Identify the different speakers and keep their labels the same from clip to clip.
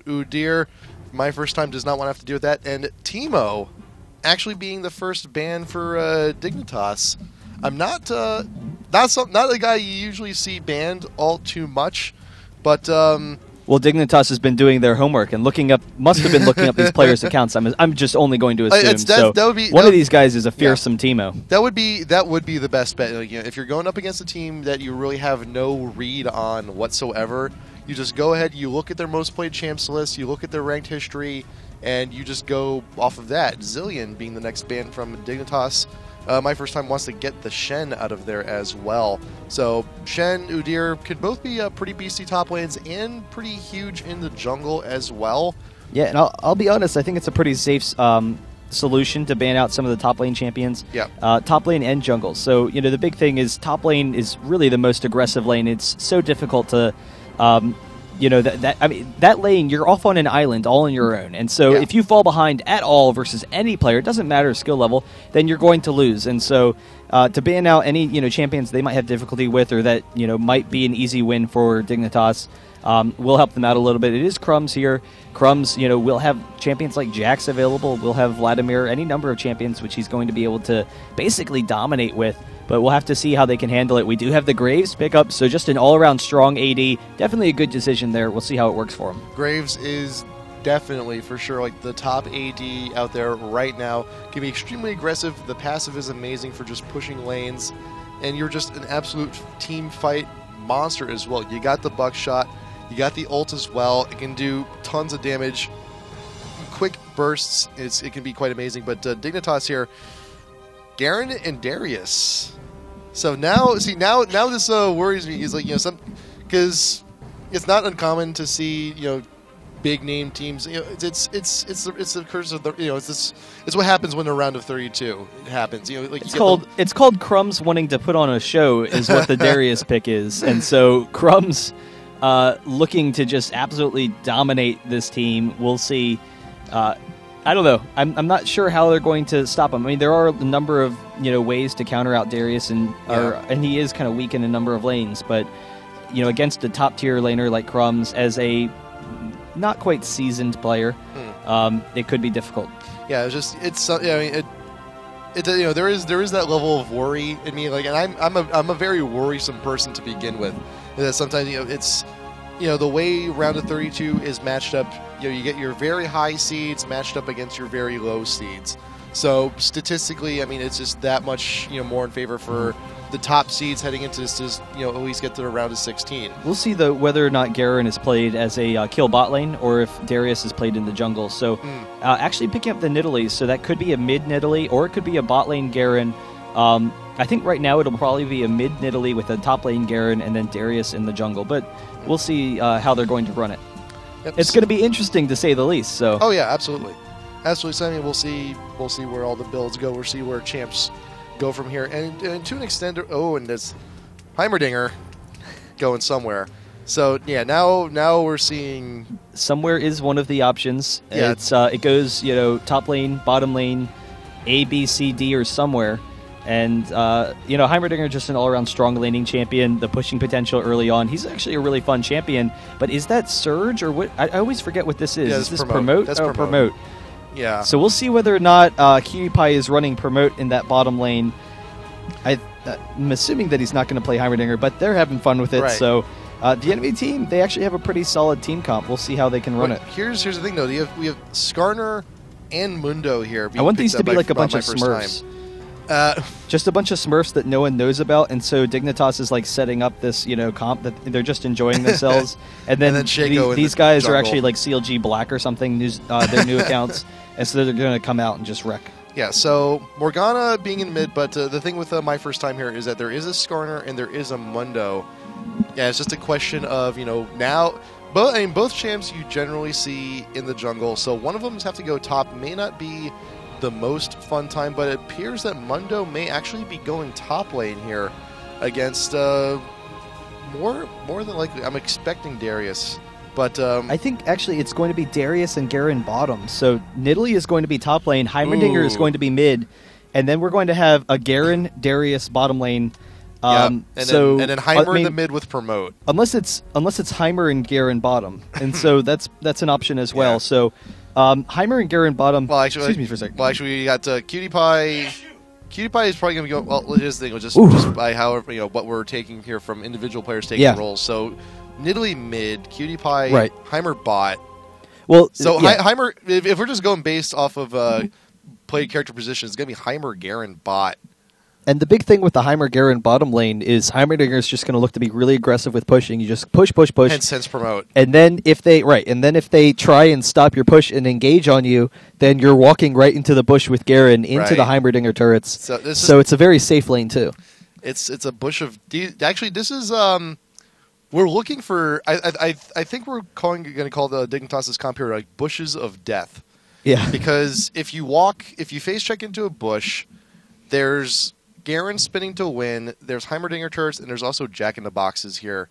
Speaker 1: Udyr. My First Time does not want to have to deal with that. And Teemo actually being the first ban for Dignitas. I'm not a guy you usually see banned all too much, but
Speaker 2: well, Dignitas has been doing their homework and must have been looking up these players' accounts. I'm just only going to assume. One of these guys is a fearsome Teemo.
Speaker 1: That would be the best bet. Like, if you're going up against a team that you really have no read on whatsoever, you just go ahead, you look at their most played champs list, you look at their ranked history, and you just go off of that. Zillion being the next ban from Dignitas. My First Time wants to get the Shen out of there as well. So Shen, Udyr could both be pretty beastie top lanes and pretty huge in the jungle as well.
Speaker 2: Yeah, and I'll be honest, I think it's a pretty safe solution to ban out some of the top lane champions.
Speaker 1: Yeah.
Speaker 2: Top lane and jungle. So, the big thing is top lane is really the most aggressive lane. It's so difficult to... that lane, you're off on an island all on your own. And so if you fall behind at all versus any player, it doesn't matter skill level, then you're going to lose. And so to ban out any, champions they might have difficulty with or that, might be an easy win for Dignitas, will help them out a little bit. It is Crumbs here. Crumbs, we'll have champions like Jax available. We'll have Vladimir, any number of champions which he's going to be able to basically dominate with. But we'll have to see how they can handle it. We do have the Graves pickup, so just an all-around strong AD. Definitely a good decision there. We'll see how it works for him.
Speaker 1: Graves is definitely, for sure, like the top AD out there right now. Can be extremely aggressive. The passive is amazing for just pushing lanes. And you're just an absolute team fight monster as well. You got the buckshot. You got the ult as well. It can do tons of damage. Quick bursts. It can be quite amazing. But Dignitas here... Garen and Darius. So now this worries me. Is like because it's not uncommon to see big name teams. It's the curse of the it's what happens when a round of 32 happens.
Speaker 2: It's called Crumbs wanting to put on a show is what the Darius pick is, and so Crumbs looking to just absolutely dominate this team. We'll see. I don't know. I'm not sure how they're going to stop him. I mean, there are a number of ways to counter out Darius, and he is kind of weak in a number of lanes. But against a top tier laner like Crumbs, as a not quite seasoned player, it could be difficult.
Speaker 1: Yeah, there is that level of worry in me. Like, and I'm a very worrisome person to begin with. That sometimes it's. The way round of 32 is matched up, you get your very high seeds matched up against your very low seeds. So statistically, I mean, it's just that much, more in favor for the top seeds heading into this to, at least get to the round of 16.
Speaker 2: We'll see whether or not Garen is played as a kill bot lane or if Darius is played in the jungle. So actually picking up the Nidalee, so that could be a mid Nidalee or it could be a bot lane Garen. I think right now it'll probably be a mid Nidalee with a top lane Garen and then Darius in the jungle. But we'll see how they're going to run it. Yep. It's going to be interesting to say the least. So.
Speaker 1: Oh yeah, absolutely. So I mean, we'll see where all the builds go. We'll see where champs go from here. And to an extent, and this Heimerdinger going somewhere. So yeah, now we're seeing
Speaker 2: somewhere is one of the options. Yeah. It goes top lane, bottom lane, A, B, C, D, or somewhere. And, Heimerdinger just an all-around strong laning champion, the pushing potential early on. He's actually a really fun champion. But is that Surge or what? I always forget what this is.
Speaker 1: Yeah,
Speaker 2: is this Promote?
Speaker 1: That's
Speaker 2: Promote.
Speaker 1: Yeah.
Speaker 2: So we'll see whether or not QPie is running Promote in that bottom lane. I'm assuming that he's not going to play Heimerdinger, but they're having fun with it.
Speaker 1: Right.
Speaker 2: So the enemy team, they actually have a pretty solid team comp. We'll see how they can run it.
Speaker 1: Here's the thing, though. We have Skarner and Mundo here.
Speaker 2: I want these to be like a bunch of Smurfs. Just a bunch of Smurfs that no one knows about, and so Dignitas is like setting up this, comp that they're just enjoying themselves, and then these guys are actually like CLG Black or something, their new accounts, and so they're going to come out and just wreck.
Speaker 1: Yeah, so Morgana being in mid, but the thing with My First Time here is that there is a Skarner and there is a Mundo. Yeah, it's just a question of now. Both champs you generally see in the jungle, so one of them have to go top. May not be the most fun time, but it appears that Mundo may actually be going top lane here against more than likely. I'm expecting Darius, but
Speaker 2: I think actually it's going to be Darius and Garen bottom. So Nidalee is going to be top lane, Heimerdinger is going to be mid, and then we're going to have a Garen Darius bottom lane
Speaker 1: And then Heimer in the mid with promote.
Speaker 2: Unless it's Heimer and Garen bottom, and so that's an option as well. So Heimer and Garen bottom.
Speaker 1: Well, actually,
Speaker 2: excuse me for a second.
Speaker 1: Well, actually, we got Cutie Pie. Cutie Pie is probably going to go. Well, here's the thing, just by however what we're taking here from individual players taking roles. So Nidalee mid, Cutie Pie, Heimer bot.
Speaker 2: Well,
Speaker 1: so Heimer, if we're just going based off of play character position, it's going to be Heimer, Garen, bot.
Speaker 2: And the big thing with the Heimer-Garen bottom lane is Heimerdinger is just going to look to be really aggressive with pushing. You just push.
Speaker 1: And sense promote.
Speaker 2: And then if they try and stop your push and engage on you, then you're walking right into the bush with Garen into the Heimerdinger turrets. So it's a very safe lane too.
Speaker 1: It's a bush of... Actually, this is... we're looking for... I think we're going to call the Dignitas' comp here like bushes of death.
Speaker 2: Yeah.
Speaker 1: Because if you face check into a bush, there's Garen spinning to win, there's Heimerdinger turrets, and there's also Jack in the Boxes here.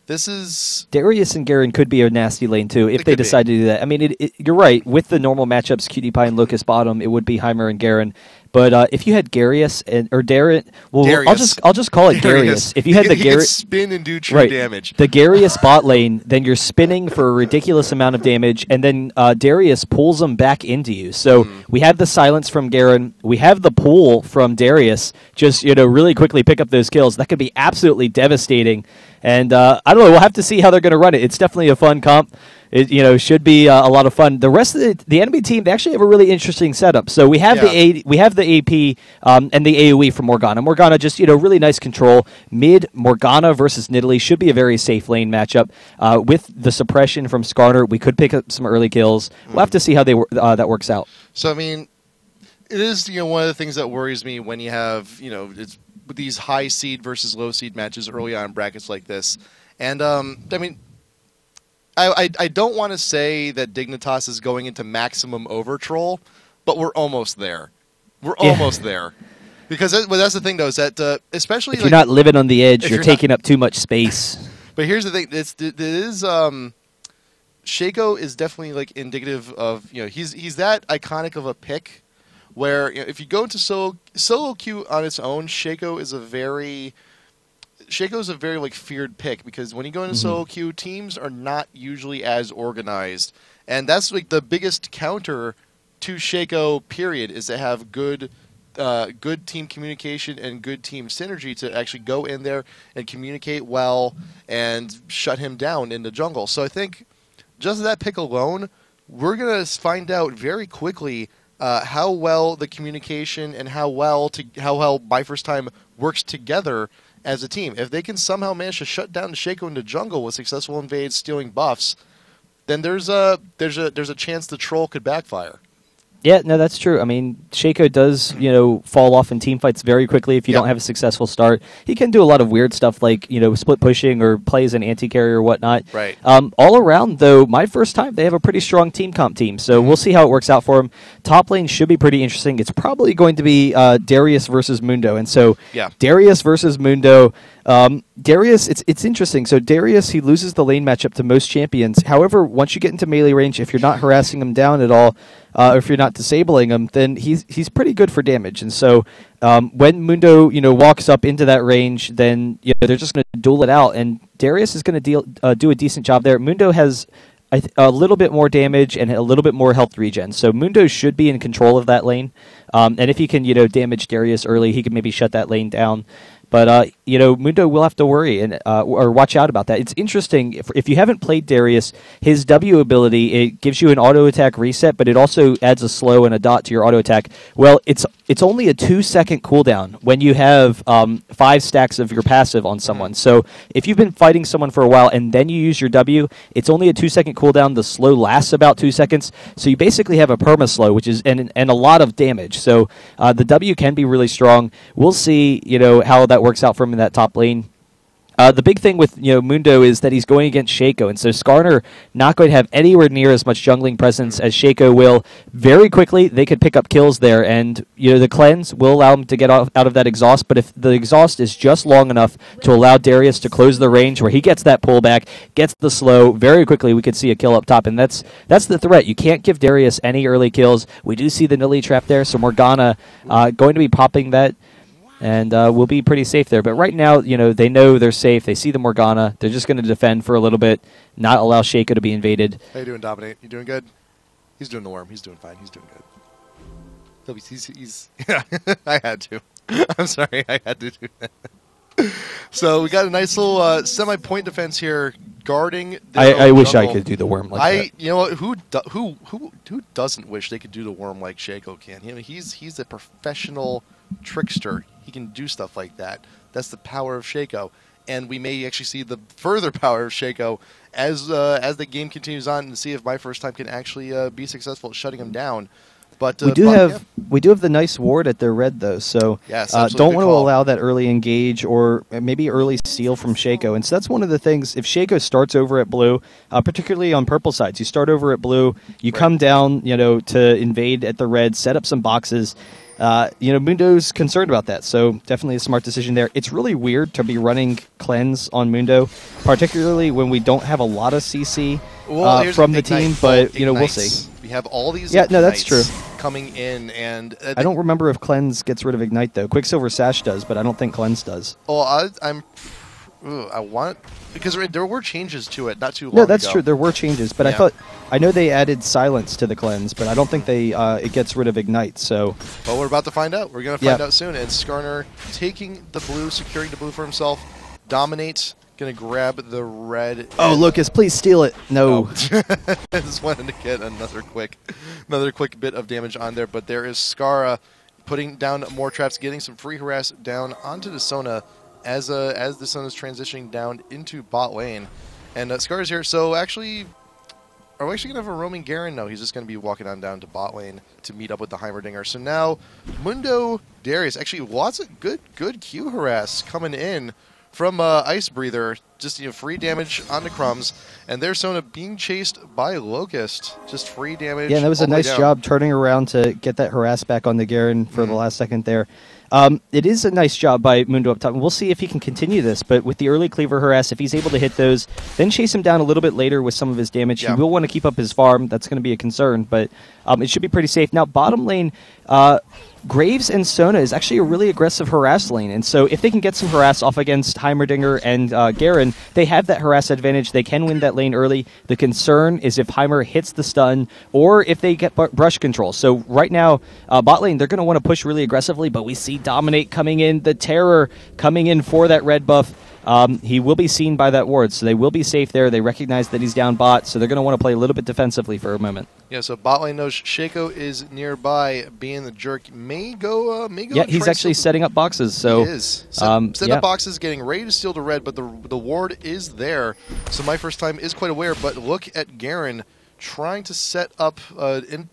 Speaker 1: This is...
Speaker 2: Darius and Garen could be a nasty lane, too, if they decide to do that. I mean, you're right. With the normal matchups, Cutie Pie and Locust bottom, it would be Heimer and Garen. But if you had Darius or Darren, well,
Speaker 1: Darius.
Speaker 2: I'll just call it Darius. If you had the
Speaker 1: Darius spin and do true damage,
Speaker 2: the Darius bot lane, then you're spinning for a ridiculous amount of damage, and then Darius pulls them back into you. So we have the silence from Garen, we have the pull from Darius. Just really quickly pick up those kills. That could be absolutely devastating. And I don't know. We'll have to see how they're going to run it. It's definitely a fun comp. It should be a lot of fun. The rest of the enemy team, they actually have a really interesting setup. So we have the AP and the AoE from Morgana. Morgana just really nice control. Mid Morgana versus Nidalee should be a very safe lane matchup. With the suppression from Skarner, we could pick up some early kills. We'll have to see how that works out.
Speaker 1: So I mean, it is one of the things that worries me when you have it's these high seed versus low seed matches early on in brackets like this. And I mean, I don't want to say that Dignitas is going into maximum overtroll, but we're almost there. We're almost there. Because that's the thing, though, is that especially
Speaker 2: if you're not living on the edge, you're taking up too much space.
Speaker 1: But here's the thing: Shaco is definitely indicative of he's that iconic of a pick. Where if you go into solo queue on its own, Shaco is a very feared pick, because when you go into solo queue, teams are not usually as organized, and that's the biggest counter to Shaco. Period, is to have good team communication and good team synergy to actually go in there and communicate well and shut him down in the jungle. So I think just that pick alone, we're gonna find out very quickly how well the communication and how well MyFirstTime works together as a team. If they can somehow manage to shut down Shaco in the jungle with successful invades, stealing buffs, then there's a chance the troll could backfire.
Speaker 2: Yeah, no, that's true. I mean, Shaco does, fall off in team fights very quickly if you don't have a successful start. He can do a lot of weird stuff like, split pushing or play as an anti-carry or whatnot.
Speaker 1: Right.
Speaker 2: All around, though, MyFirstTime, they have a pretty strong team comp team, so we'll see how it works out for him. Top lane should be pretty interesting. It's probably going to be Darius versus Mundo, and so Darius versus Mundo. Darius, it's interesting. So Darius, he loses the lane matchup to most champions. However, once you get into melee range, if you're not harassing him down at all, or if you're not disabling him, then he's pretty good for damage. And so when Mundo walks up into that range, then they're just going to duel it out, and Darius is going to do a decent job there. Mundo has a little bit more damage and a little bit more health regen, so Mundo should be in control of that lane. And if he can damage Darius early, he can maybe shut that lane down. But, Mundo will have to worry and or watch out about that. It's interesting. If you haven't played Darius, his W ability, it gives you an auto-attack reset, but it also adds a slow and a dot to your auto-attack. Well, it's only a 2-second cooldown when you have 5 stacks of your passive on someone. So if you've been fighting someone for a while and then you use your W, it's only a 2-second cooldown. The slow lasts about 2 seconds. So you basically have a perma-slow, which is and a lot of damage. So the W can be really strong. We'll see, how that works out for him in that top lane. The big thing with Mundo is that he's going against Shaco, and so Skarner not going to have anywhere near as much jungling presence as Shaco will. Very quickly, they could pick up kills there, and the cleanse will allow him to get out of that exhaust. But if the exhaust is just long enough to allow Darius to close the range, where he gets that pullback, gets the slow, very quickly we could see a kill up top, and that's the threat. You can't give Darius any early kills. We do see the Nidalee trap there, so Morgana going to be popping that. and we'll be pretty safe there. But right now, they know they're safe. They see the Morgana. They're just going to defend for a little bit, not allow Shaco to be invaded.
Speaker 1: How you doing, Dominate? You doing good? He's doing the worm. He's doing fine. He's doing good. He's yeah, I had to. I'm sorry, I had to do that. So we got a nice little semi-point defense here, guarding.
Speaker 2: I wish I could do the worm like that.
Speaker 1: You know what? Who doesn't wish they could do the worm like Shaco can? He's a professional trickster. He can do stuff like that. That's the power of Shaco, and we may actually see the further power of Shaco as the game continues on, and see if MyFirstTime can actually be successful at shutting him down. But
Speaker 2: we do have the nice ward at their red though, so
Speaker 1: yes,
Speaker 2: don't want to allow that early engage or maybe early steal from Shaco. And so that's one of the things. If Shaco starts over at blue, particularly on purple sides, you start over at blue, you come down, to invade at the red, set up some boxes. Mundo's concerned about that, so definitely a smart decision there. It's really weird to be running cleanse on Mundo, particularly when we don't have a lot of CC from the team. But we'll see.
Speaker 1: We have all these.
Speaker 2: Yeah, no, that's true.
Speaker 1: Coming in, and
Speaker 2: I don't remember if cleanse gets rid of ignite though. Quicksilver Sash does, but I don't think cleanse does.
Speaker 1: Oh, I want, because there were changes to it not too long
Speaker 2: ago. No, that's
Speaker 1: ago.
Speaker 2: true. There were changes, but I know they added silence to the cleanse, but I don't think it gets rid of ignite. So,
Speaker 1: well, we're about to find out. We're going to find out soon. And Skarner taking the blue, securing the blue for himself. Dominate, going to grab the red.
Speaker 2: Oh, Lucas, please steal it. No.
Speaker 1: I just wanted to get another quick bit of damage on there, but there is Skara putting down more traps, getting some free harass down onto the Sona as the Sona's transitioning down into bot lane. And Skara's here, so actually, are we actually going to have a roaming Garen? No, he's just going to be walking on down to bot lane to meet up with the Heimerdinger. So now, Mundo Darius, actually lots of good Q harass coming in from Ice Breather, just free damage onto Crumbs, and there's Sona being chased by Locust, just free damage.
Speaker 2: Yeah, and that was a nice job turning around to get that harass back on the Garen for the last second there. It is a nice job by Mundo up top, and we'll see if he can continue this, but with the early cleaver harass, if he's able to hit those, then chase him down a little bit later with some of his damage. He will want to keep up his farm. That's going to be a concern, but it should be pretty safe. Now, bottom lane, Graves and Sona is actually a really aggressive harass lane, and so if they can get some harass off against Heimerdinger and Garen, they have that harass advantage. They can win that lane early. The concern is if Heimer hits the stun or if they get brush control. So right now, bot lane, they're going to want to push really aggressively, but we see Dominate coming in, the Terror coming in for that red buff. He will be seen by that ward, so they will be safe there. They recognize that he's down bot, so they're going to want to play a little bit defensively for a moment.
Speaker 1: Yeah, so bot lane knows Shaco is nearby, being the jerk. May go.
Speaker 2: Yeah, he's actually setting up boxes. So
Speaker 1: he is setting up boxes, getting ready to steal the red, but the ward is there. So MyFirstTime is quite aware. But look at Garen trying to set up,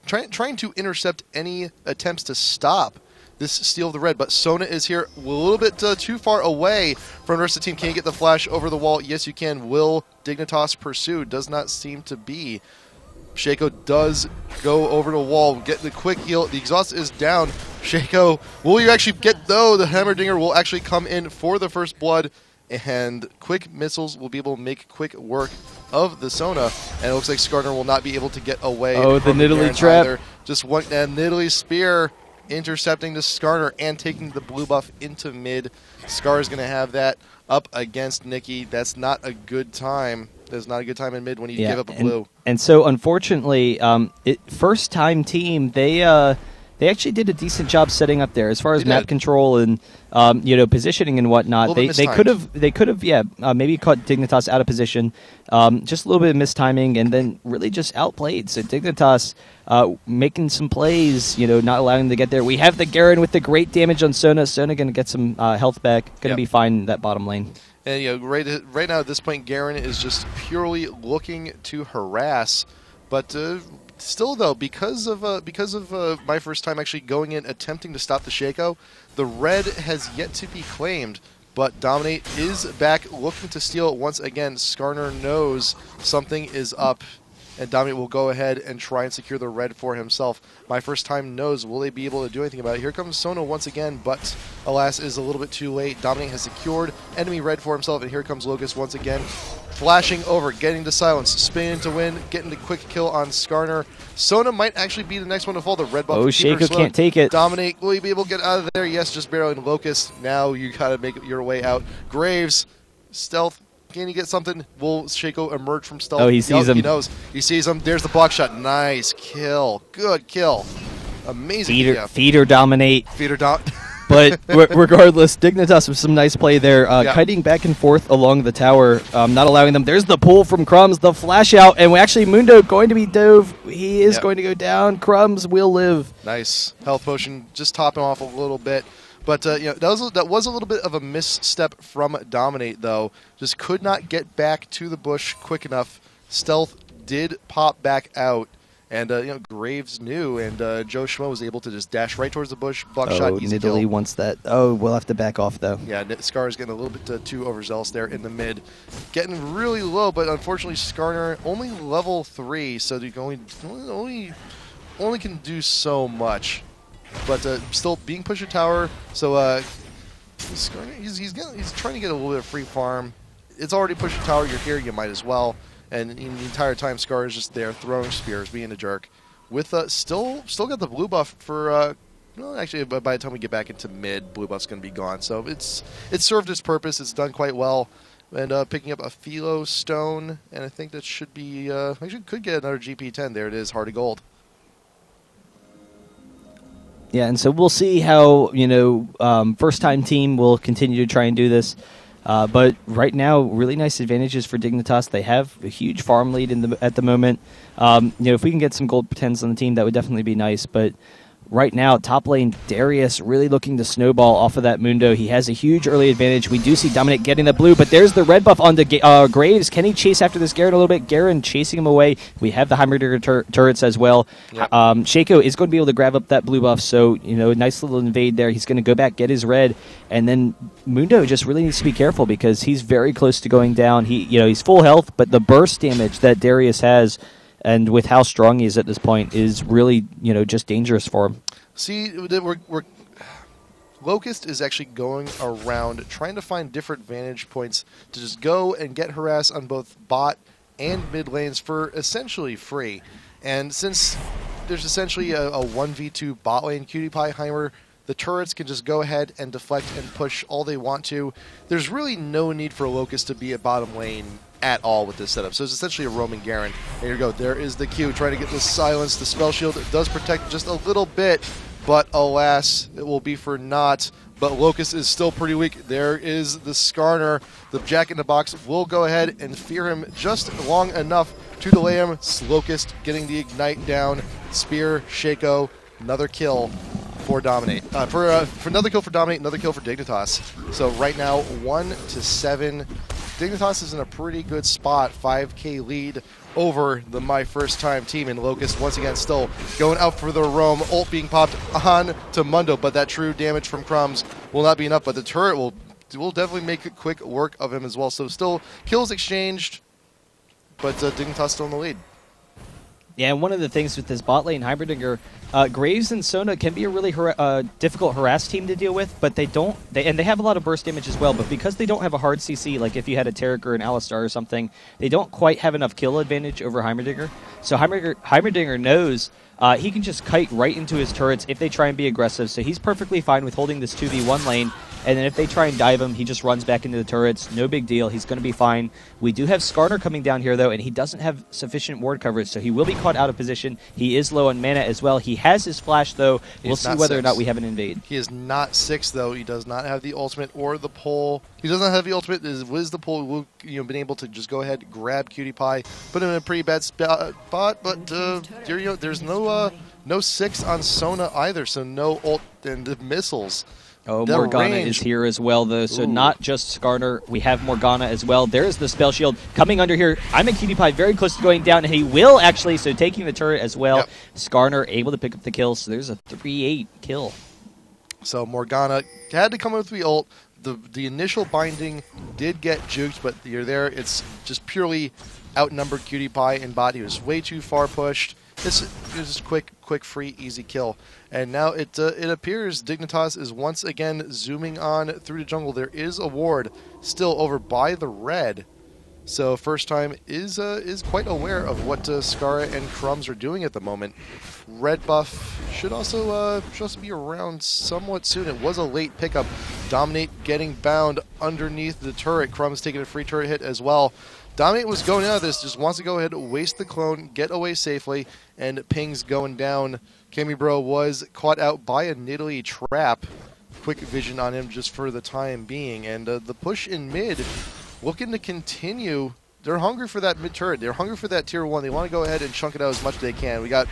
Speaker 1: trying to intercept any attempts to stop this steal of the red, but Sona is here a little bit too far away from the rest of the team. Can you get the flash over the wall? Yes, you can. Will Dignitas pursue? Does not seem to be. Shaco does go over the wall, get the quick heal. The exhaust is down. Shaco, will you actually get, though? The Heimerdinger will actually come in for the first blood, and quick missiles will be able to make quick work of the Sona, and it looks like Skarner will not be able to get away.
Speaker 2: Oh, the Nidalee trap.
Speaker 1: Either. Just one, and Nidalee spear intercepting the Skarner and taking the blue buff into mid. Scar is going to have that up against Nikki. That's not a good time. That's not a good time in mid when you give up a blue.
Speaker 2: And so, unfortunately, first time team, they actually did a decent job setting up there as far as map control and positioning and whatnot. They could have maybe caught Dignitas out of position, just a little bit of mistiming, and then really just outplayed. So Dignitas making some plays, not allowing them to get there. We have the Garen with the great damage on Sona. Sona going to get some health back. Going to be fine in that bottom lane.
Speaker 1: And right now at this point, Garen is just purely looking to harass, but. Still, though, because of MyFirstTime actually going in, attempting to stop the Shaco, the red has yet to be claimed, but Dominate is back looking to steal it once again. Skarner knows something is up, and Dominate will go ahead and try and secure the red for himself. MyFirstTime knows, will they be able to do anything about it? Here comes Sona once again, but alas, is a little bit too late. Dominate has secured enemy red for himself, and here comes Locust once again, flashing over, getting to silence, spinning to win, getting the quick kill on Skarner. Sona might actually be the next one to fall. The red buff.
Speaker 2: Oh, Shaco can't take it.
Speaker 1: Dominate. Will you be able to get out of there? Yes, just barely. Locust. Now you got to make your way out. Graves. Stealth. Can you get something? Will Shaco emerge from stealth?
Speaker 2: Oh, he sees him.
Speaker 1: He knows. He sees him. There's the block shot. Nice kill. Good kill. Amazing.
Speaker 2: Feeder dominate.
Speaker 1: Feeder dominate.
Speaker 2: But regardless, Dignitas with some nice play there, kiting back and forth along the tower, not allowing them. There's the pull from Crumbs, the flash out, and actually Mundo going to be dove. He is going to go down. Crumbs will live.
Speaker 1: Nice health potion, just top him off a little bit. But that was a little bit of a misstep from Dominate, though. Just could not get back to the bush quick enough. Stealth did pop back out. And Graves knew, and Joe Schmo was able to just dash right towards the bush, block shot, easy kill.
Speaker 2: Nidalee wants that. Oh, we'll have to back off, though.
Speaker 1: Yeah, Scar is getting a little bit too overzealous there in the mid. Getting really low, but unfortunately Skarner only level 3, so you can only can do so much. But still being pushed to tower, so Skarner, he's trying to get a little bit of free farm. It's already pushed to tower, you're here, you might as well. And the entire time, Scar is just there throwing spears, being a jerk. With still got the blue buff for. Well, actually, by the time we get back into mid, blue buff's going to be gone. So it's served its purpose. It's done quite well. And picking up a Philo stone, and I think that should be actually could get another GP10. There it is, Heart of Gold.
Speaker 2: Yeah, and so we'll see how first time team will continue to try and do this. But right now, really nice advantages for Dignitas. They have a huge farm lead at the moment. If we can get some gold pretends on the team, that would definitely be nice. But right now, top lane, Darius really looking to snowball off of that Mundo. He has a huge early advantage. We do see Dominic getting the blue, but there's the red buff on the Graves. Can he chase after this Garen a little bit? Garen chasing him away. We have the Heimerdinger turrets as well. Yep. Shaco is going to be able to grab up that blue buff, so a nice little invade there. He's going to go back, get his red, and then Mundo just really needs to be careful because he's very close to going down. He's full health, but the burst damage that Darius has, and with how strong he is at this point, is really, just dangerous for him.
Speaker 1: See, Locust is actually going around trying to find different vantage points to just go and get harass on both bot and mid lanes for essentially free. And since there's essentially a 1v2 bot lane Cutie Pie Heimer, the turrets can just go ahead and deflect and push all they want to. There's really no need for Locust to be at bottom lane at all with this setup. So it's essentially a roaming Garen. There you go. There is the Q trying to get the silence. The spell shield does protect just a little bit, but alas, it will be for naught. But Locust is still pretty weak. There is the Skarner. The Jack in the Box will go ahead and fear him just long enough to delay him. Locust getting the ignite down. Spear, Shaco, another kill for Dominate. For another kill for Dominate, another kill for Dignitas. So right now, 1-7. Dignitas is in a pretty good spot. 5K lead over the MyFirstTime team, and Locust once again still going out for the roam. Ult being popped on to Mundo, but that true damage from Crumbs will not be enough. But the turret will definitely make quick work of him as well. So still kills exchanged, but Dignitas still in the lead.
Speaker 2: Yeah, and one of the things with this bot lane Heimerdinger, Graves and Sona can be a really difficult harass team to deal with, but they have a lot of burst damage as well, but because they don't have a hard CC, like if you had a Taric or an Alistar or something, they don't quite have enough kill advantage over Heimerdinger. So Heimerdinger knows he can just kite right into his turrets if they try and be aggressive, so he's perfectly fine with holding this 2v1 lane. And then if they try and dive him, he just runs back into the turrets. No big deal. He's going to be fine. We do have Skarner coming down here, though, and he doesn't have sufficient ward coverage, so he will be caught out of position. He is low on mana as well. He has his flash, though. We'll see whether or not we have an invade.
Speaker 1: He is not 6, though. He does not have the ultimate or the pull. He does not have the ultimate. With the pull, we'll been able to just go ahead and grab Cutie Pie, put him in a pretty bad spot, but there's no 6 on Sona either, so no ult and the missiles.
Speaker 2: Oh, Morgana is here as well, though, so not just Skarner. We have Morgana as well. There's the spell shield coming under here. I'm a Cutie Pie very close to going down, and he will actually, so taking the turret as well. Yep. Skarner able to pick up the kill, so there's a 3-8 kill.
Speaker 1: So Morgana had to come with the ult. The initial binding did get juked, but you're there. It's just purely outnumbered Cutie Pie and bot. He was way too far pushed. This is quick, free, easy kill. And now it appears Dignitas is once again zooming on through the jungle. There is a ward still over by the red. So First Time is quite aware of what Skara and Crumbs are doing at the moment. Red buff should also be around somewhat soon. It was a late pickup. Dominate getting bound underneath the turret. Crumbs taking a free turret hit as well. Dominate was going out of this, just wants to go ahead, waste the clone, get away safely, and Ping's going down. Cammy Bro was caught out by a Nidalee trap. Quick vision on him just for the time being, and the push in mid looking to continue. They're hungry for that mid turret. They're hungry for that tier 1. They want to go ahead and chunk it out as much as they can. We got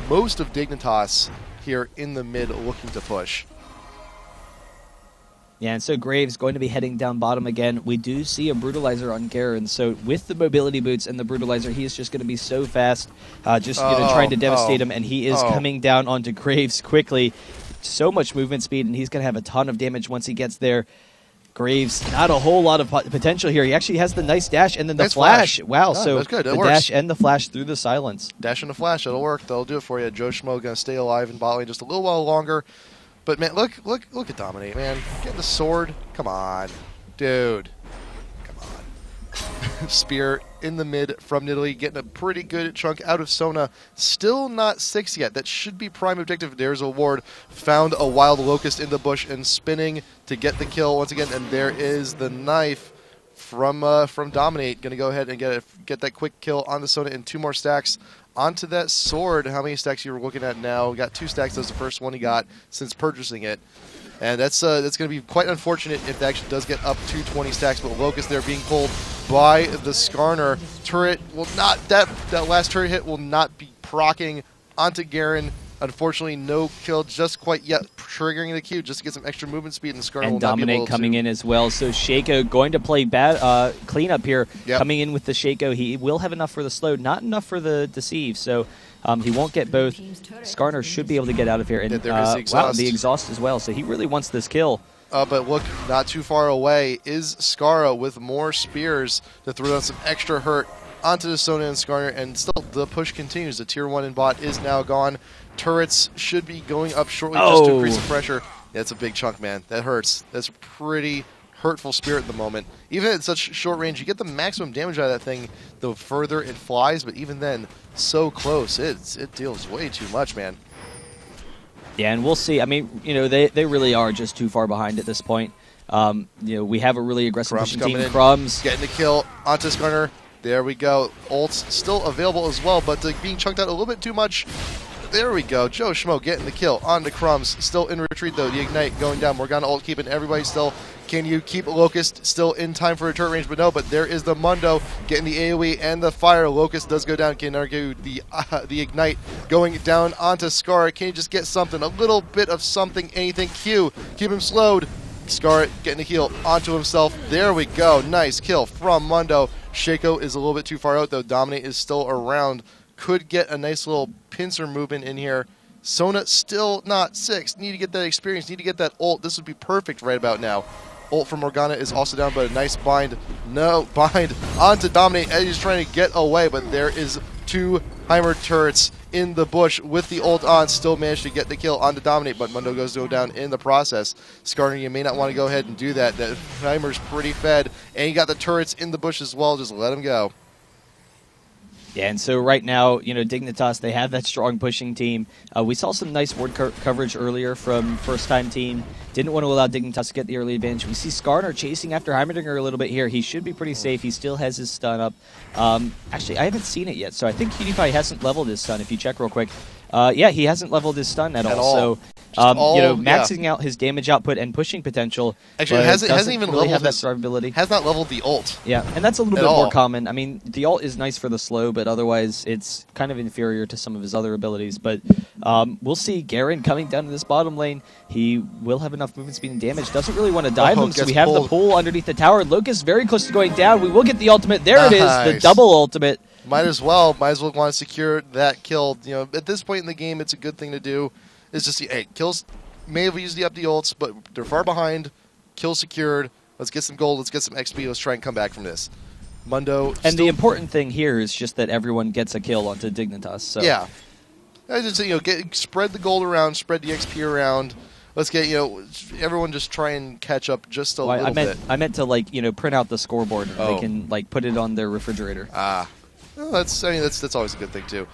Speaker 1: most of Dignitas here in the mid looking to push.
Speaker 2: Yeah, and so Graves going to be heading down bottom again. We do see a Brutalizer on Garen, so with the mobility boots and the Brutalizer, he is just going to be so fast, trying to devastate him, and he is coming down onto Graves quickly. So much movement speed, and he's going to have a ton of damage once he gets there. Graves, not a whole lot of potential here. He actually has the nice dash and then the
Speaker 1: nice
Speaker 2: flash. Wow, so
Speaker 1: that's good.
Speaker 2: The dash and the flash through the silence.
Speaker 1: Dash and the flash, that'll work. That'll do it for you. Joe Schmo going to stay alive in bot lane just a little while longer. But man, look at Dominate, man. Getting the sword. Come on, dude. Come on. Spear in the mid from Nidalee, getting a pretty good chunk out of Sona. Still not 6 yet. That should be prime objective. There's a ward. Found a wild locust in the bush and spinning to get the kill once again. And there is the knife from Dominate. Going to go ahead and get that quick kill on the Sona and 2 more stacks. Onto that sword, how many stacks you were looking at now? We got 2 stacks. That was the first one he got since purchasing it. And that's going to be quite unfortunate if that actually does get up to 20 stacks. But Locust there being pulled by the Skarner. Turret will not, that last turret hit will not be proccing onto Garen. Unfortunately, no kill just quite yet, triggering the Q just to get some extra movement speed, and Skarner will not be able to.
Speaker 2: Dominate coming in as well, so Shaco going to play bad cleanup here, coming in with the Shaco. He will have enough for the slow, not enough for the deceive, so he won't get both. Skarner should be able to get out of here, and wow, the exhaust as well, so he really wants this kill.
Speaker 1: But look, not too far away is Skara with more spears to throw down some extra hurt onto the Sona and Skarner, and still the push continues. The tier 1 in bot is now gone. Turrets should be going up shortly just to increase the pressure. Yeah, that's a big chunk, man. That hurts. That's a pretty hurtful spirit at the moment. Even at such short range, you get the maximum damage out of that thing the further it flies, but even then, so close, it deals way too much, man.
Speaker 2: Yeah, and we'll see. I mean, they really are just too far behind at this point. We have a really aggressive pushing team. Crumbs
Speaker 1: getting the kill onto Skarner. There we go. Ult's still available as well, but being chunked out a little bit too much. There we go. Joe Schmo getting the kill on the Crumbs. Still in retreat, though. The Ignite going down. Morgana ult keeping everybody still. Can you keep Locust still in time for a turret range? But no, but there is the Mundo getting the AoE and the fire. Locust does go down. Can argue the Ignite going down onto Scar. Can you just get something? A little bit of something, anything. Q. Keep him slowed. Scar getting a heal onto himself. There we go. Nice kill from Mundo. Shaco is a little bit too far out, though. Dominate is still around. Could get a nice little pincer movement in here. Sona still not 6. Need to get that experience. Need to get that ult. This would be perfect right about now. Ult from Morgana is also down, but a nice bind. No, bind onto Dominate as he's trying to get away, but there is 2 Heimer turrets in the bush with the ult on. Still managed to get the kill onto Dominate, but Mundo goes to go down in the process. Skarner, you may not want to go ahead and do that. That Heimer's pretty fed, and you got the turrets in the bush as well. Just let him go.
Speaker 2: Yeah, and so right now, Dignitas, they have that strong pushing team. We saw some nice ward coverage earlier from First Time team. Didn't want to allow Dignitas to get the early advantage. We see Skarner chasing after Heimerdinger a little bit here. He should be pretty safe. He still has his stun up. Actually, I haven't seen it yet, so I think PewDiePie hasn't leveled his stun. If you check real quick. Yeah, he hasn't leveled his stun at all. So, maxing out his damage output and pushing potential.
Speaker 1: Actually, hasn't even
Speaker 2: really
Speaker 1: leveled
Speaker 2: have that survivability.
Speaker 1: Has not leveled the ult.
Speaker 2: Yeah, and that's a little bit more common. I mean, the ult is nice for the slow, but otherwise it's kind of inferior to some of his other abilities. But we'll see Garen coming down to this bottom lane. He will have enough movement speed and damage. Doesn't really want to dive him, so we have the pull underneath the tower. Locust very close to going down. We will get the ultimate. There it is, the double ultimate.
Speaker 1: Might as well want to secure that kill. At this point in the game, it's a good thing to do. Is just hey, kills may have used the ults, but they're far behind. Kill secured. Let's get some gold. Let's get some XP. Let's try and come back from this. Mundo.
Speaker 2: And the important thing here is just that everyone gets a kill onto Dignitas. So.
Speaker 1: Yeah. Just, spread the gold around, spread the XP around. let's get, everyone just try and catch up just a little bit.
Speaker 2: I meant to, like, print out the scoreboard. They can, like, put it on their refrigerator.
Speaker 1: Well, that's always a good thing too.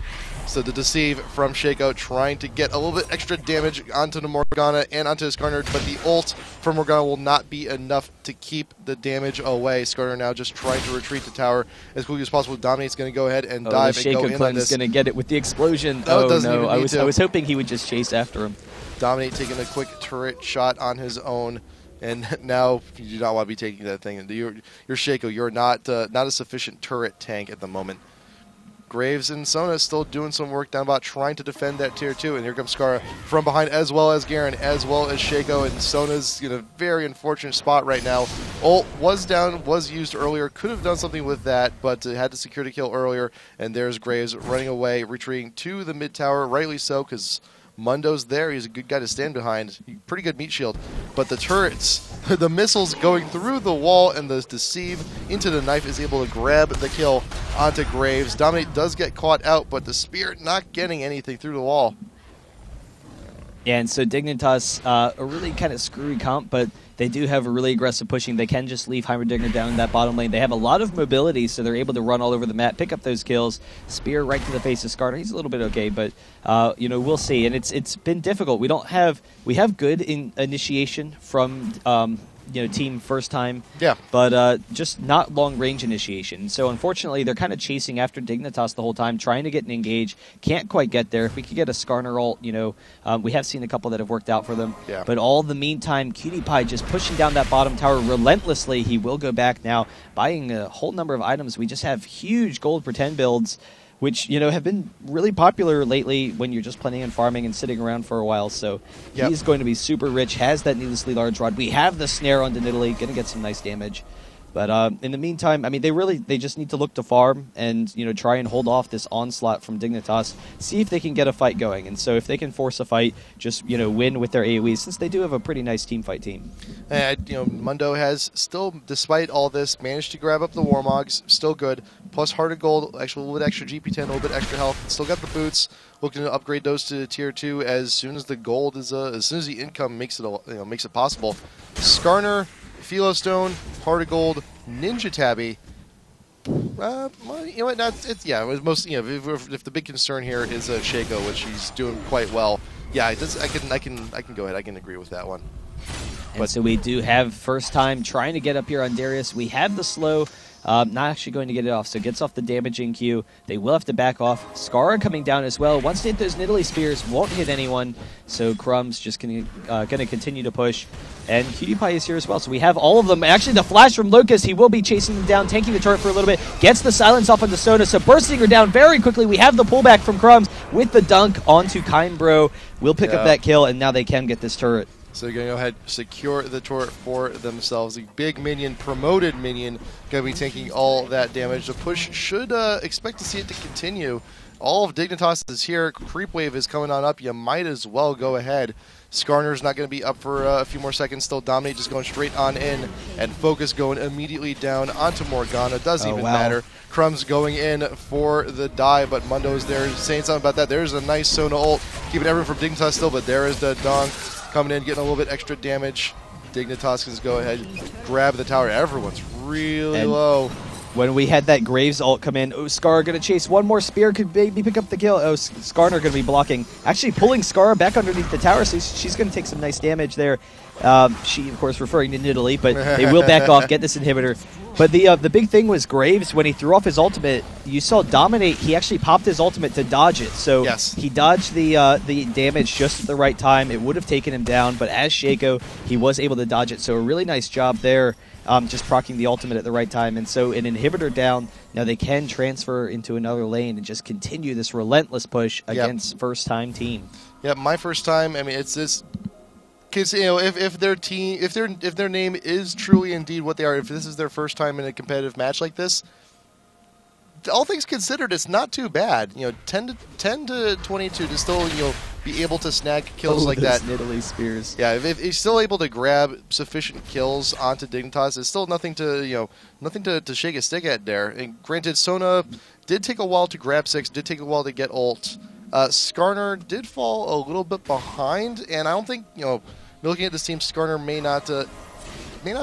Speaker 1: So the deceive from Shaco, trying to get a little bit extra damage onto the Morgana and onto Skarner, but the ult from Morgana will not be enough to keep the damage away. Skarner now just trying to retreat the tower as quickly as possible. Dominate's going to go ahead and dive and go in on this.
Speaker 2: Shaco going to get it with the explosion. No, I was hoping he would just chase after him.
Speaker 1: Dominate taking a quick turret shot on his own. And now you do not want to be taking that thing. You're Shaco. You're not a sufficient turret tank at the moment. Graves and Sona still doing some work down bot, trying to defend that tier 2. And here comes Skara from behind, as well as Garen, as well as Shaco. And Sona's in a very unfortunate spot right now. Ult was down, was used earlier. Could have done something with that, but had to secure the kill earlier. And there's Graves running away, retreating to the mid tower. Rightly so, because Mundo's there. He's a good guy to stand behind. Pretty good meat shield. But the turrets, the missiles going through the wall, and the deceive into the knife is able to grab the kill onto Graves. Dominate does get caught out, but the spear not getting anything through the wall.
Speaker 2: Yeah, and so Dignitas, a really kind of screwy comp, but they do have a really aggressive pushing. They can just leave Heimerdinger down in that bottom lane. They have a lot of mobility, so they're able to run all over the map, pick up those kills, spear right to the face of Skarner. He's a little bit okay, but we'll see. And it's been difficult. We have good initiation from team first time.
Speaker 1: Yeah.
Speaker 2: But just not long range initiation. So unfortunately, they're kind of chasing after Dignitas the whole time, trying to get an engage. Can't quite get there. If we could get a Skarner ult, we have seen a couple that have worked out for them.
Speaker 1: Yeah.
Speaker 2: But all the meantime, Cutie Pie just pushing down that bottom tower relentlessly. He will go back now, buying a whole number of items. We just have huge gold pretend builds, which have been really popular lately when you're just planning on farming and sitting around for a while. So he's going to be super rich, has that needlessly large rod. We have the snare on Nidalee, going to get some nice damage. But in the meantime, I mean, they just need to look to farm and try and hold off this onslaught from Dignitas, see if they can get a fight going. And so if they can force a fight, just win with their AoEs, since they do have a pretty nice team fight team.
Speaker 1: Mundo has still, despite all this, managed to grab up the Warmogs, still good. Plus Heart of Gold, actually a little bit extra GP10, a little bit extra health. Still got the boots. Looking to upgrade those to tier 2 as soon as the gold is, as soon as the income makes it, makes it possible. Skarner, Philo Stone, Heart of Gold, Ninja Tabby. It was most. If the big concern here is Shaco, which he's doing quite well. Yeah, it does. I can go ahead. I can agree with that one.
Speaker 2: And so we do have first time trying to get up here on Darius. We have the slow. Not actually going to get it off, so gets off the damaging Q. They will have to back off. Skara coming down as well. Once they hit those Nidalee spears, won't hit anyone, so Crumb's just going to continue to push. And Cutie Pie is here as well, so we have all of them. Actually, the flash from Locust, he will be chasing them down, tanking the turret for a little bit, gets the silence off onto Sona, so bursting her down very quickly. We have the pullback from Crumbs with the dunk onto Kindbro. We'll pick up that kill, and now they can get this turret.
Speaker 1: So they're going to go ahead secure the turret for themselves. A big minion, promoted minion, going to be taking all that damage. The push should expect to see it to continue. All of Dignitas is here. Creep wave is coming on up. You might as well go ahead. Skarner's not going to be up for a few more seconds. Still Dominate just going straight on in. And Focus going immediately down onto Morgana. Doesn't even matter. Crumb's going in for the dive, but Mundo's there saying something about that. There's a nice Sona ult. Keeping everyone from Dignitas still, but there is the donk. Coming in, getting a little bit extra damage. Dignitas can go ahead, grab the tower. Everyone's really low.
Speaker 2: When we had that Graves ult come in, Scar going to chase one more spear, could maybe pick up the kill. Skarner going to be blocking. Actually pulling Scar back underneath the tower, so she's going to take some nice damage there. She, of course, referring to Nidalee, but they will back off, get this inhibitor. But the big thing was Graves, when he threw off his ultimate, you saw Dominate, he actually popped his ultimate to dodge it. So he dodged the damage just at the right time. It would have taken him down, but as Shaco, he was able to dodge it. So a really nice job there, just proccing the ultimate at the right time. And so an inhibitor down, now they can transfer into another lane and just continue this relentless push against first-time team. Yeah,
Speaker 1: my first time, I mean, it's this... Because if their team, if their name is truly indeed what they are, if this is their first time in a competitive match like this, all things considered, it's not too bad. 10 to 22 to still be able to snag kills like that.
Speaker 2: Nidalee spears.
Speaker 1: Yeah, if he's still able to grab sufficient kills onto Dignitas, it's still nothing to nothing to shake a stick at there. And granted, Sona did take a while to grab 6, did take a while to get ult. Skarner did fall a little bit behind, and I don't think looking at this team, Skarner may not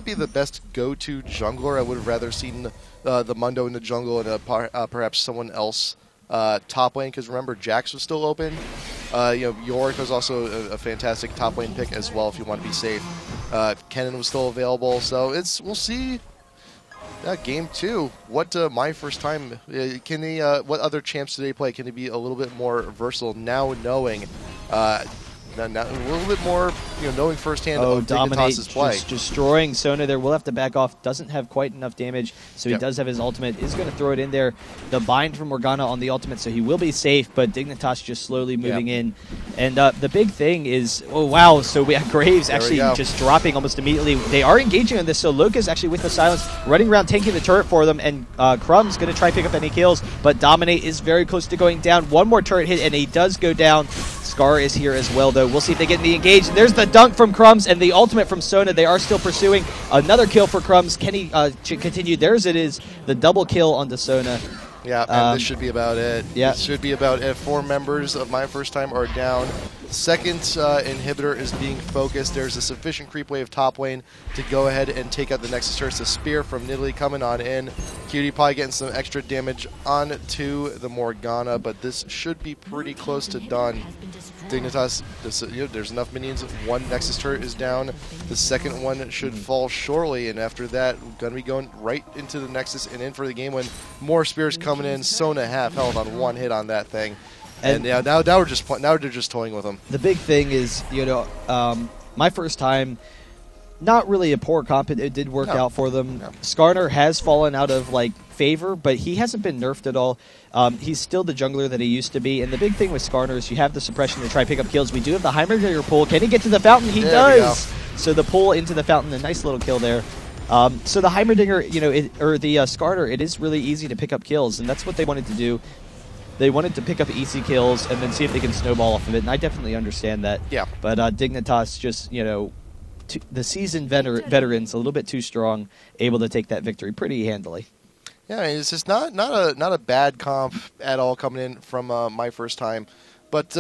Speaker 1: be the best go-to jungler. I would have rather seen the Mundo in the jungle and perhaps someone else top lane, because remember, Jax was still open. Yorick was also a fantastic top lane pick as well if you want to be safe. Kennen was still available, so we'll see. Game 2. What my first time? Can they? What other champs do they play? Can they be a little bit more versatile now, knowing? A little bit more, knowing firsthand of Dignitas' play.
Speaker 2: Just destroying Sona there. Will have to back off. Doesn't have quite enough damage, so he does have his ultimate. Is going to throw it in there. The bind from Morgana on the ultimate, so he will be safe, but Dignitas just slowly moving in. And the big thing is, oh, wow, so we have Graves actually just dropping almost immediately. They are engaging on this, so Loka's actually with the silence, running around, tanking the turret for them, and Crumb's going to try to pick up any kills, but Dominate is very close to going down. One more turret hit, and he does go down. Scar is here as well, though. We'll see if they get me engaged. There's the dunk from Crumbs and the ultimate from Sona. They are still pursuing. Another kill for Crumbs. Can he continue? There's it is. The double kill onto Sona.
Speaker 1: Yeah, and this should be about it.
Speaker 2: Yeah.
Speaker 1: This should be about it. 4 members of My First Time are down. Second inhibitor is being focused. There's a sufficient creep wave top lane to go ahead and take out the Nexus Turret. A spear from Nidalee coming on in. Cutie Pie getting some extra damage onto the Morgana, but this should be pretty close to done. Dignitas, there's enough minions. One Nexus Turret is down. The second one should fall shortly, and after that, going to be going right into the Nexus and in for the game win. More spears coming in. Sona half health on one hit on that thing. And yeah, now they're just toying with them.
Speaker 2: The big thing is, My First Time, not really a poor comp. It did work out for them. No. Skarner has fallen out of favor, but he hasn't been nerfed at all. He's still the jungler that he used to be. And the big thing with Skarner is you have the suppression to try to pick up kills. We do have the Heimerdinger pull. Can he get to the fountain? He does. So the pull into the fountain, a nice little kill there. So the Heimerdinger, or the Skarner, it is really easy to pick up kills, and that's what they wanted to do. They wanted to pick up easy kills and then see if they can snowball off of it, and I definitely understand that.
Speaker 1: Yeah.
Speaker 2: But Dignitas just, the seasoned veterans, a little bit too strong, able to take that victory pretty handily.
Speaker 1: Yeah, it's just not a bad comp at all coming in from My First Time, but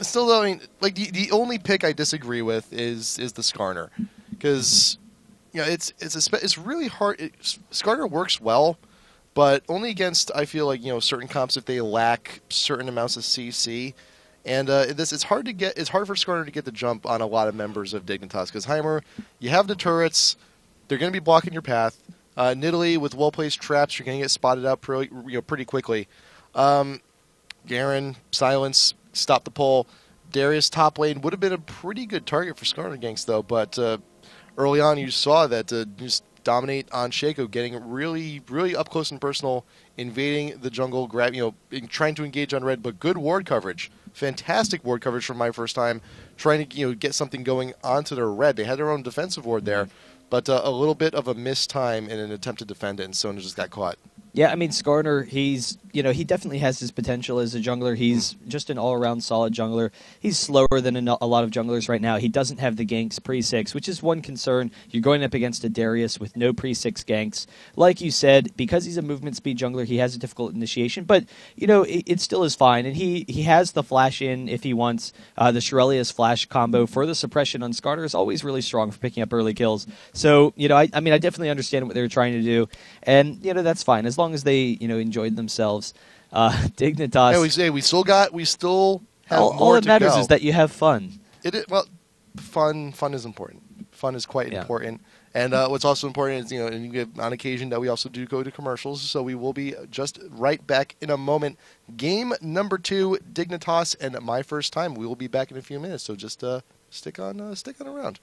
Speaker 1: still, though, I mean, the only pick I disagree with is the Skarner, because it's really hard. Skarner works well, but only against, I feel like, certain comps if they lack certain amounts of CC. And it's hard for Skarner to get the jump on a lot of members of Dignitas, because Heimer, you have the turrets, they're going to be blocking your path. Nidalee with well-placed traps, you're going to get spotted out pretty quickly. Garen, silence, stop the pull. Darius top lane would have been a pretty good target for Skarner ganks, though, but early on you saw that just Dominate on Shaco, getting really, really up close and personal, invading the jungle, trying to engage on red, but good ward coverage. Fantastic ward coverage from My First Time, trying to get something going onto their red. They had their own defensive ward there, but a little bit of a missed time in an attempt to defend it, and Sona just got caught.
Speaker 2: Yeah, I mean, Skarner, he definitely has his potential as a jungler. He's just an all-around solid jungler. He's slower than a lot of junglers right now. He doesn't have the ganks pre-6, which is one concern. You're going up against a Darius with no pre-6 ganks. Like you said, because he's a movement speed jungler, he has a difficult initiation, but, it still is fine. And he has the flash in if he wants. The Shirelia's flash combo for the suppression on Skarner is always really strong for picking up early kills. So, I definitely understand what they were trying to do, and, that's fine. As long as they, enjoyed themselves. Dignitas.
Speaker 1: Yeah, we still have
Speaker 2: all
Speaker 1: more
Speaker 2: that matters
Speaker 1: to go.
Speaker 2: is that you have fun.
Speaker 1: Fun is important. Fun is quite important. And what's also important is, on occasion that we also do go to commercials, so we will be just right back in a moment. Game number 2, Dignitas and My First Time. We will be back in a few minutes, so just stick on around.